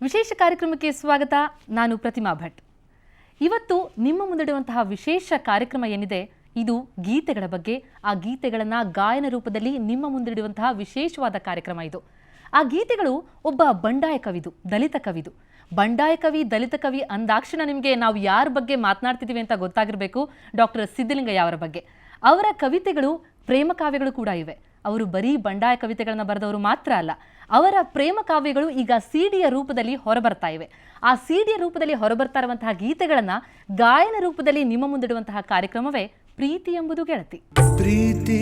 ವಿಶೇಷ ಕಾರ್ಯಕ್ರಮಕ್ಕೆ ಸ್ವಾಗತ. ನಾನು ಪ್ರತಿಮಾ ಭಟ್. ಇವತ್ತು ನಿಮ್ಮ ಮುಂದಿಡುವಂತಹ ವಿಶೇಷ ಕಾರ್ಯಕ್ರಮ ಏನಿದೆ ಇದು ಗೀತೆಗಳ ಬಗ್ಗೆ. ಆ ಗೀತೆಗಳನ್ನು ಗಾಯನ ರೂಪದಲ್ಲಿ ನಿಮ್ಮ ಮುಂದಿಡುವಂತಹ ವಿಶೇಷವಾದ ಕಾರ್ಯಕ್ರಮ ಇದು. ಆ ಗೀತೆಗಳು ಒಬ್ಬ ಬಂಡಾಯ ಕವಿದು, ದಲಿತ ಕವಿದು. ಬಂಡಾಯ ಕವಿ, ದಲಿತ ಕವಿ ಅಂದಾಕ್ಷಣ ನಿಮಗೆ ನಾವು ಯಾರ ಬಗ್ಗೆ ಮಾತನಾಡ್ತಿದ್ದೀವಿ ಅಂತ ಗೊತ್ತಾಗಿರಬೇಕು. ಡಾಕ್ಟರ್ ಸಿದ್ದಲಿಂಗಯ್ಯ ಅವರ ಬಗ್ಗೆ. ಅವರ ಕವಿತೆಗಳು ಪ್ರೇಮ ಕಾವ್ಯಗಳು ಕೂಡ ಇವೆ. ಅವರು ಬರೀ ಬಂಡಾಯ ಕವಿತೆಗಳನ್ನು ಬರೆದವರು ಮಾತ್ರ ಅಲ್ಲ, ಅವರ ಪ್ರೇಮ ಕಾವ್ಯಗಳು ಈಗ ಸಿಡಿಯ ರೂಪದಲ್ಲಿ ಹೊರಬರ್ತಾ ಇವೆ. ಆ ಸಿಡಿಯ ರೂಪದಲ್ಲಿ ಹೊರಬರ್ತಾ ಇರುವಂತಹ ಗೀತೆಗಳನ್ನು ಗಾಯನ ರೂಪದಲ್ಲಿ ನಿಮ್ಮ ಮುಂದಿಡುವಂತಹ ಕಾರ್ಯಕ್ರಮವೇ ಪ್ರೀತಿ ಎಂಬುದು ಗೆಳತಿ. ಪ್ರೀತಿ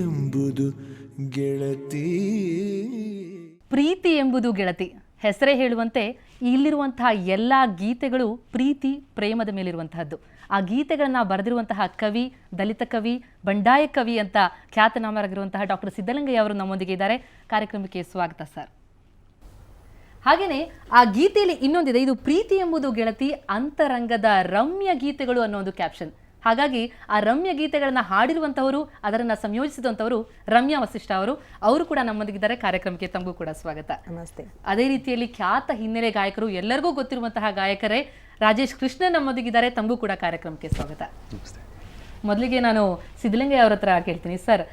ಎಂಬುದು ಗೆಳತಿ. ಪ್ರೀತಿ ಎಂಬುದು ಗೆಳತಿ ಹೆಸರೇ ಹೇಳುವಂತೆ ಇಲ್ಲಿರುವಂತಹ ಎಲ್ಲ ಗೀತೆಗಳು ಪ್ರೀತಿ ಪ್ರೇಮದ ಮೇಲಿರುವಂತಹದ್ದು. ಆ ಗೀತೆಗಳನ್ನ ಬರೆದಿರುವಂತಹ ಕವಿ, ದಲಿತ ಕವಿ, ಬಂಡಾಯ ಕವಿ ಅಂತ ಖ್ಯಾತನಾಮರಾಗಿರುವಂತಹ ಡಾಕ್ಟರ್ ಸಿದ್ದಲಿಂಗಯ್ಯ ಅವರು ನಮ್ಮೊಂದಿಗೆ ಇದ್ದಾರೆ. ಕಾರ್ಯಕ್ರಮಕ್ಕೆ ಸ್ವಾಗತ ಸರ್. ಹಾಗೇನೆ ಆ ಗೀತೆಯಲ್ಲಿ ಇನ್ನೊಂದಿದೆ, ಇದು ಪ್ರೀತಿ ಎಂಬುದು ಗೆಳತಿ ಅಂತರಂಗದ ರಮ್ಯ ಗೀತೆಗಳು ಅನ್ನೋ ಒಂದು ಕ್ಯಾಪ್ಷನ್. ಹಾಗಾಗಿ ಆ ರಮ್ಯ ಗೀತೆಗಳನ್ನ ಹಾಡಿರುವಂತವರು, ಅದರನ್ನ ಸಂಯೋಜಿಸಿದಂಥವರು ರಮ್ಯಾ ವಸಿಷ್ಠ ಅವರು ಕೂಡ ನಮ್ಮೊಂದಿಗಿದ್ದಾರೆ. ಕಾರ್ಯಕ್ರಮಕ್ಕೆ ತಮಗೂ ಕೂಡ ಸ್ವಾಗತ. ನಮಸ್ತೆ. ಅದೇ ರೀತಿಯಲ್ಲಿ ಖ್ಯಾತ ಹಿನ್ನೆಲೆ ಗಾಯಕರು, ಎಲ್ಲರಿಗೂ ಗೊತ್ತಿರುವಂತಹ ಗಾಯಕರೇ ರಾಜೇಶ್ ಕೃಷ್ಣನ್ ನಮ್ಮೊಂದಿಗಿದ್ದಾರೆ. ತಮಗೂ ಕೂಡ ಕಾರ್ಯಕ್ರಮಕ್ಕೆ ಸ್ವಾಗತ. ಮೊದಲಿಗೆ ನಾನು ಸಿದ್ದಲಿಂಗಯ್ಯ ಅವರ ಹತ್ರ ಕೇಳ್ತೀನಿ ಸರ್,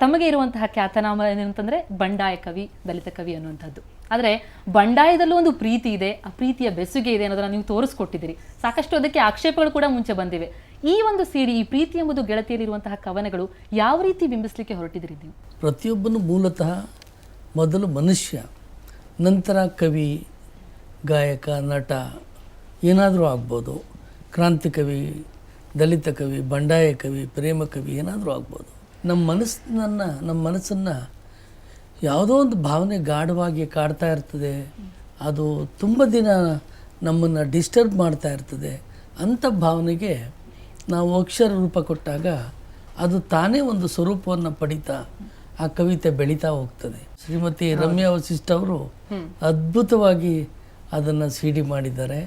ತಮಗೆ ಇರುವಂತಹ ಖ್ಯಾತನಾಮ ಏನಂತಂದ್ರೆ ಬಂಡಾಯ ಕವಿ, ದಲಿತ ಕವಿ ಅನ್ನುವಂಥದ್ದು. ಆದರೆ ಬಂಡಾಯದಲ್ಲೂ ಒಂದು ಪ್ರೀತಿ ಇದೆ, ಆ ಪ್ರೀತಿಯ ಬೆಸುಗೆ ಇದೆ ಅನ್ನೋದನ್ನ ನೀವು ತೋರಿಸ್ಕೊಟ್ಟಿದ್ದೀರಿ. ಸಾಕಷ್ಟು ಅದಕ್ಕೆ ಆಕ್ಷೇಪಗಳು ಕೂಡ ಮುಂಚೆ ಬಂದಿವೆ. ಈ ಒಂದು ಸಿಡಿ, ಈ ಪ್ರೀತಿ ಎಂಬುದು ಗೆಳತಿಯಲ್ಲಿರುವಂತಹ ಕವನಗಳು ಯಾವ ರೀತಿ ಬಿಂಬಿಸ್ಲಿಕ್ಕೆ ಹೊರಟಿದ್ದೀರಿ ನೀವು? ಪ್ರತಿಯೊಬ್ಬನು ಮೂಲತಃ ಮೊದಲು ಮನುಷ್ಯ, ನಂತರ ಕವಿ, ಗಾಯಕ, ನಟ ಏನಾದರೂ ಆಗ್ಬೋದು. ಕ್ರಾಂತಿ ಕವಿ, ದಲಿತ ಕವಿ, ಬಂಡಾಯ ಕವಿ, ಪ್ರೇಮ ಕವಿ ಏನಾದರೂ ಆಗ್ಬೋದು. ನಮ್ಮ ಮನಸ್ಸನ್ನು ಯಾವುದೋ ಒಂದು ಭಾವನೆ ಗಾಢವಾಗಿ ಕಾಡ್ತಾ ಇರ್ತದೆ. ಅದು ತುಂಬ ದಿನ ನಮ್ಮನ್ನು ಡಿಸ್ಟರ್ಬ್ ಮಾಡ್ತಾ ಇರ್ತದೆ. ಅಂಥ ಭಾವನೆಗೆ ನಾವು ಅಕ್ಷರ ರೂಪ ಕೊಟ್ಟಾಗ ಅದು ತಾನೇ ಒಂದು ಸ್ವರೂಪವನ್ನು ಪಡಿತಾ ಆ ಕವಿತೆ ಬೆಳೀತಾ ಹೋಗ್ತದೆ. ಶ್ರೀಮತಿ ರಮ್ಯಾ ವಸಿಷ್ಠ ಅವರು ಅದ್ಭುತವಾಗಿ ಅದನ್ನು ಸಿಡಿ ಮಾಡಿದ್ದಾರೆ.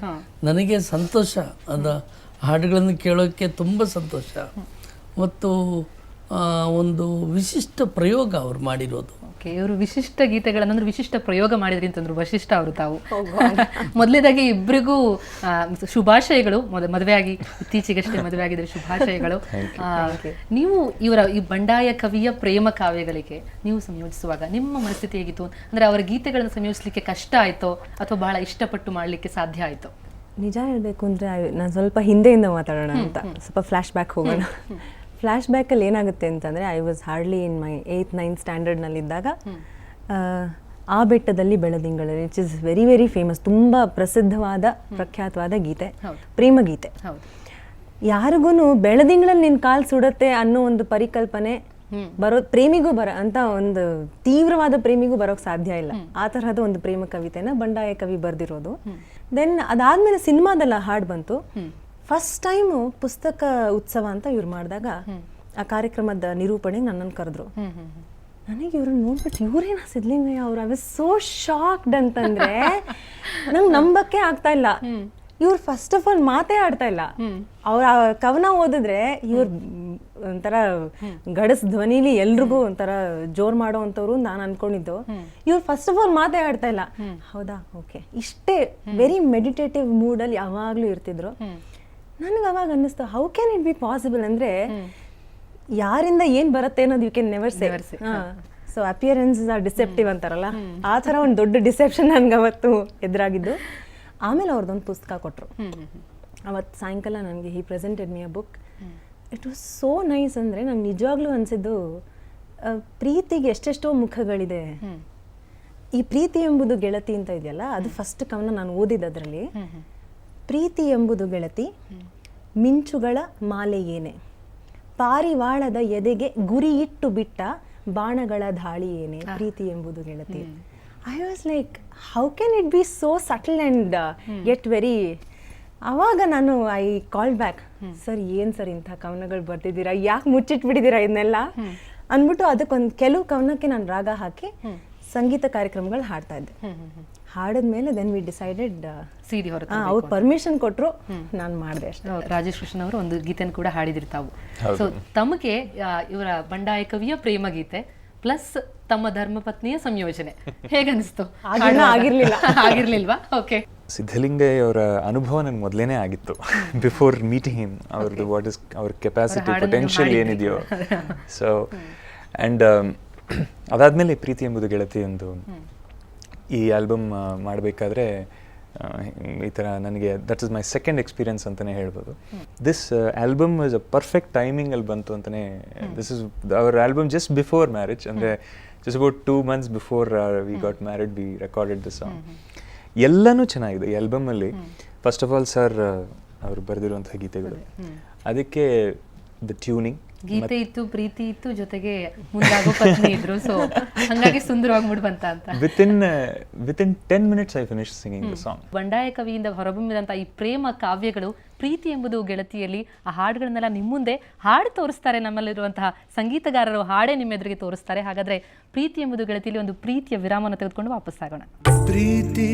ನನಗೆ ಸಂತೋಷ, ಅದು ಹಾಡುಗಳನ್ನು ಕೇಳೋಕ್ಕೆ ತುಂಬ ಸಂತೋಷ. ಮತ್ತು ಒಂದು ವಿಶಿಷ್ಟ ಪ್ರಯೋಗ ಅವರು ಮಾಡಿರೋದು. ಓಕೆ, ಇವರು ವಿಶಿಷ್ಟ ಗೀತೆಗಳನ್ನಂದ್ರೆ ವಿಶಿಷ್ಟ ಪ್ರಯೋಗ ಮಾಡಿದ್ರಿ ಅಂತಂದ್ರು ವಶಿಷ್ಠ ಅವರು. ತಾವು ಮೊದಲನೇದಾಗಿ ಇಬ್ಬರಿಗೂ ಶುಭಾಶಯಗಳು. ಮದುವೆಯಾಗಿ ಇತ್ತೀಚೆಗಷ್ಟೇ ಮದುವೆ ಆಗಿದ್ರೆ ಶುಭಾಶಯಗಳು. ನೀವು ಇವರ ಈ ಬಂಡಾಯ ಕವಿಯ ಪ್ರೇಮ ಕಾವ್ಯಗಳಿಗೆ ನೀವು ಸಂಯೋಜಿಸುವಾಗ ನಿಮ್ಮ ಮನಸ್ಥಿತಿ ಹೇಗಿತ್ತು? ಅಂದ್ರೆ ಅವರ ಗೀತೆಗಳನ್ನು ಸಂಯೋಜಿಸಲಿಕ್ಕೆ ಕಷ್ಟ ಆಯ್ತೋ ಅಥವಾ ಬಹಳ ಇಷ್ಟಪಟ್ಟು ಮಾಡಲಿಕ್ಕೆ ಸಾಧ್ಯ ಆಯ್ತೋ? ನಿಜ ಹೇಳಬೇಕು ಅಂದರೆ ನಾನು ಸ್ವಲ್ಪ ಹಿಂದೆಯಿಂದ ಮಾತಾಡೋಣ ಅಂತ, ಸ್ವಲ್ಪ ಫ್ಲ್ಯಾಶ್ ಬ್ಯಾಕ್ ಹೋಗೋಣ. ಫ್ಲ್ಯಾಶ್ ಬ್ಯಾಕಲ್ಲಿ ಏನಾಗುತ್ತೆ ಅಂತಂದರೆ, I was hardly in my 8th 9th ಸ್ಟ್ಯಾಂಡರ್ಡ್ನಲ್ಲಿದ್ದಾಗ ಆ ಬೆಟ್ಟದಲ್ಲಿ ಬೆಳದಿಂಗಳು, which is very very famous, ತುಂಬ ಪ್ರಸಿದ್ಧವಾದ ಪ್ರಖ್ಯಾತವಾದ ಗೀತೆ, ಪ್ರೇಮ ಗೀತೆ. ಯಾರಿಗೂ ಬೆಳದಿಂಗಳಲ್ಲಿ ನಿನ್ನ ಕಾಲು ಸುಡತ್ತೆ ಅನ್ನೋ ಒಂದು ಪರಿಕಲ್ಪನೆ ಪ್ರೇಮಿಗೂ ಅಂತ ಒಂದು ತೀವ್ರವಾದ ಪ್ರೇಮಿಗೂ ಬರೋಕ್ಕೆ ಸಾಧ್ಯ ಇಲ್ಲ. ಆ ತರಹದ ಒಂದು ಪ್ರೇಮ ಕವಿತೆನ ಬಂಡಾಯ ಕವಿ ಬರೆದಿರೋದು. ದೆನ್ ಅದಾದ್ಮೇಲೆ ಸಿನಿಮಾದಲ್ಲ ಹಾಡು ಬಂತು. ಫಸ್ಟ್ ಟೈಮು ಪುಸ್ತಕ ಉತ್ಸವ ಅಂತ ಇವ್ರು ಮಾಡಿದಾಗ ಆ ಕಾರ್ಯಕ್ರಮದ ನಿರೂಪಣೆಗೆ ನನ್ನನ್ನು ಕರೆದ್ರು. ನನಗೆ ಇವ್ರನ್ನ ನೋಡ್ಬಿಟ್ಟು ಇವರೇನಾ ಸಿದ್ದಲಿಂಗಯ್ಯ ಅವರು, ಐ ವಾಸ್ ಸೋ ಶಾಕ್ಡ್ ಅಂತಂದ್ರೆ ನಂಗೆ ನಂಬಕ್ಕೆ ಆಗ್ತಾ ಇಲ್ಲ. ಇವ್ರು ಫಸ್ಟ್ ಆಫ್ ಆಲ್ ಮಾತೇ ಆಡ್ತಾ ಇಲ್ಲ. ಅವ್ರ ಕವನ ಓದಿದ್ರೆ ಇವ್ರ ಒಂಥರ ಗಡಸ್ ಧ್ವನಿಲಿ ಎಲ್ರಿಗೂ ಒಂಥರ ಜೋರ್ ಮಾಡೋ ಅಂತವ್ರು ನಾನು ಅನ್ಕೊಂಡಿದ್ದು. ಇವ್ರು ಫಸ್ಟ್ ಆಫ್ ಆಲ್ ಮಾತೇ ಆಡ್ತಾ ಇಲ್ಲ. ಹೌದಾ, ಓಕೆ, ಇಷ್ಟೇ ವೆರಿ ಮೆಡಿಟೇಟಿವ್ ಮೂಡಲ್ಲಿ ಯಾವಾಗ್ಲೂ ಇರ್ತಿದ್ರು. ನನಗೆ ಅವಾಗ ಅನ್ನಿಸ್ತು, how can it be possible ಅಂದ್ರೆ ಯಾರಿಂದ ಏನ್ ಬರುತ್ತೆ ಅನ್ನೋದು you can never say. So appearance are deceptive ಅಂತಾರಲ್ಲ, ಆ ಥರ ಒಂದು ದೊಡ್ಡ ಡಿಸೆಪ್ಷನ್ ನನ್ಗೆ ಅವತ್ತು ಎದುರಾಗಿದ್ದು. ಆಮೇಲೆ ಅವ್ರದ್ದೊಂದು ಪುಸ್ತಕ ಕೊಟ್ಟರು. ಅವತ್ತು ಸಾಯಂಕಾಲ ನನಗೆ he presented me a book. It was so nice. ಅಂದರೆ ನಂಗೆ ನಿಜವಾಗ್ಲೂ ಅನಿಸಿದ್ದು, ಪ್ರೀತಿಗೆ ಎಷ್ಟೆಷ್ಟೋ ಮುಖಗಳಿದೆ. ಈ ಪ್ರೀತಿ ಎಂಬುದು ಗೆಳತಿ ಅಂತ ಇದೆಯಲ್ಲ, ಅದು ಫಸ್ಟ್ ಕವನ ನಾನು ಓದಿದ್ದದ್ರಲ್ಲಿ. ಪ್ರೀತಿ ಎಂಬುದು ಗೆಳತಿ, ಮಿಂಚುಗಳ ಮಾಲೆ ಏನೆ, ಪಾರಿವಾಳದ ಎದೆಗೆ ಗುರಿ ಇಟ್ಟು ಬಿಟ್ಟ ಬಾಣಗಳ ಧಾಳಿ ಏನೆ, ಪ್ರೀತಿ ಎಂಬುದು ಗೆಳತಿ. I was like, how can it be so subtle and get very. ಆವಾಗ ನಾನು ಐ ಕಾಲ್ ಬ್ಯಾಕ್, ಸರ್ ಏನು ಸರ್ ಇಂಥ ಕವನಗಳು ಬರ್ತಿದ್ದೀರಾ, ಯಾಕೆ ಮುಚ್ಚಿಟ್ಬಿಟ್ಟಿದ್ದೀರಾ ಇದನ್ನೆಲ್ಲ ಅಂದ್ಬಿಟ್ಟು ಅದಕ್ಕೊಂದು ಕೆಲವು ಕವನಕ್ಕೆ ನಾನು ರಾಗ ಹಾಕಿ ಸಂಗೀತ ಕಾರ್ಯಕ್ರಮಗಳು ಹಾಡ್ತಾ ಇದ್ದೆ. ಹಾಡಿದ್ಮೇಲೆ ದೆನ್ ವಿ ಡಿಸೈಡೆಡ್ ಸಿಡಿ ಹೊರ ಅವ್ರು ಪರ್ಮಿಷನ್ ಕೊಟ್ಟರು, ನಾನು ಮಾಡಿದೆ ಅಷ್ಟೇ. ರಾಜೇಶ್ ಕೃಷ್ಣ ಅವರು ಒಂದು ಗೀತೆಯನ್ನು ಕೂಡ ಹಾಡಿದಿರಿ ತಾವು. ಸೊ ತಮಗೆ ಇವರ ಬಂಡಾಯ ಕವಿಯ ಪ್ರೇಮ ಗೀತೆ ಪ್ಲಸ್ ತಮ್ಮ ಧರ್ಮಪತ್ನಿಯ ಸಂಯೋಜನೆ ಹೇಗನ್ನಿಸ್ತು? ಆಗಿರ್ಲಿಲ್ಲ. ಆಗಿರ್ಲಿಲ್ವಾ? ಓಕೆ. ಸಿದ್ಧಲಿಂಗಯ್ಯ ಅವರ ಅನುಭವ ನನಗೆ ಮೊದಲೇನೆ ಆಗಿತ್ತು ಬಿಫೋರ್ ಮೀಟಿಂಗ್ ಹಿಮ್. ಅವ್ರದ್ದು ವಾಟ್ ಇಸ್ ಅವ್ರ ಕೆಪಾಸಿಟಿ, ಪೊಟೆನ್ಷಿಯಲ್ ಏನಿದೆಯೋ. ಸೊ ಆ್ಯಂಡ್ ಅದಾದಮೇಲೆ ಪ್ರೀತಿ ಎಂಬುದು ಗೆಳತಿ ಒಂದು ಈ ಆಲ್ಬಮ್ ಮಾಡಬೇಕಾದ್ರೆ ಈ ಥರ ನನಗೆ that is my second experience ಅಂತಲೇ ಹೇಳ್ಬೋದು. This album was a perfect ಟೈಮಿಂಗಲ್ಲಿ ಬಂತು ಅಂತಲೇ. This is our album just before marriage, ಅಂದರೆ just about 2 months before we got married we recorded the song. ಎಲ್ಲನೂ ಚೆನ್ನಾಗಿದೆ ಈ ಆಲ್ಬಮಲ್ಲಿ. ಫಸ್ಟ್ ಆಫ್ ಆಲ್ ಸರ್ ಅವರು ಬರೆದಿರುವಂತಹ ಗೀತೆಗಳು, ಅದಕ್ಕೆ ದ ಟ್ಯೂನಿಂಗ್, ಗೀತೆ ಇತ್ತು, ಪ್ರೀತಿ ಇತ್ತು, ಜೊತೆಗೆ ಮುಂದಾಗೋ ಪತ್ನಿ ಇದ್ರು. ಸೊ ಹಂಗಾಗಿ ಸುಂದರವಾಗಿ ಮೂಡ್ ಬಂತ ಅಂತ. Within 10 minutes I finish singing the song. ಬಂಡಾಯ ಕವಿಯಿಂದ ಹೊರಬೊಮ್ಮಿದಂಥ ಈ ಪ್ರೇಮ ಕಾವ್ಯಗಳು, ಪ್ರೀತಿ ಎಂಬುದು ಗೆಳತಿಯಲ್ಲಿ ಆ ಹಾಡುಗಳನ್ನೆಲ್ಲ ನಿಮ್ಮ ಮುಂದೆ ಹಾಡು ತೋರಿಸ್ತಾರೆ. ನಮ್ಮಲ್ಲಿರುವಂತಹ ಸಂಗೀತಗಾರರು ಹಾಡೇ ನಿಮ್ಮ ಎದುರಿಗೆ ತೋರಿಸ್ತಾರೆ. ಹಾಗಾದ್ರೆ ಪ್ರೀತಿ ಎಂಬುದು ಗೆಳತಿಯಲ್ಲಿ ಒಂದು ಪ್ರೀತಿಯ ವಿರಾಮವನ್ನು ತೆಗೆದುಕೊಂಡು ವಾಪಸ್ ಆಗೋಣ. ಪ್ರೀತಿ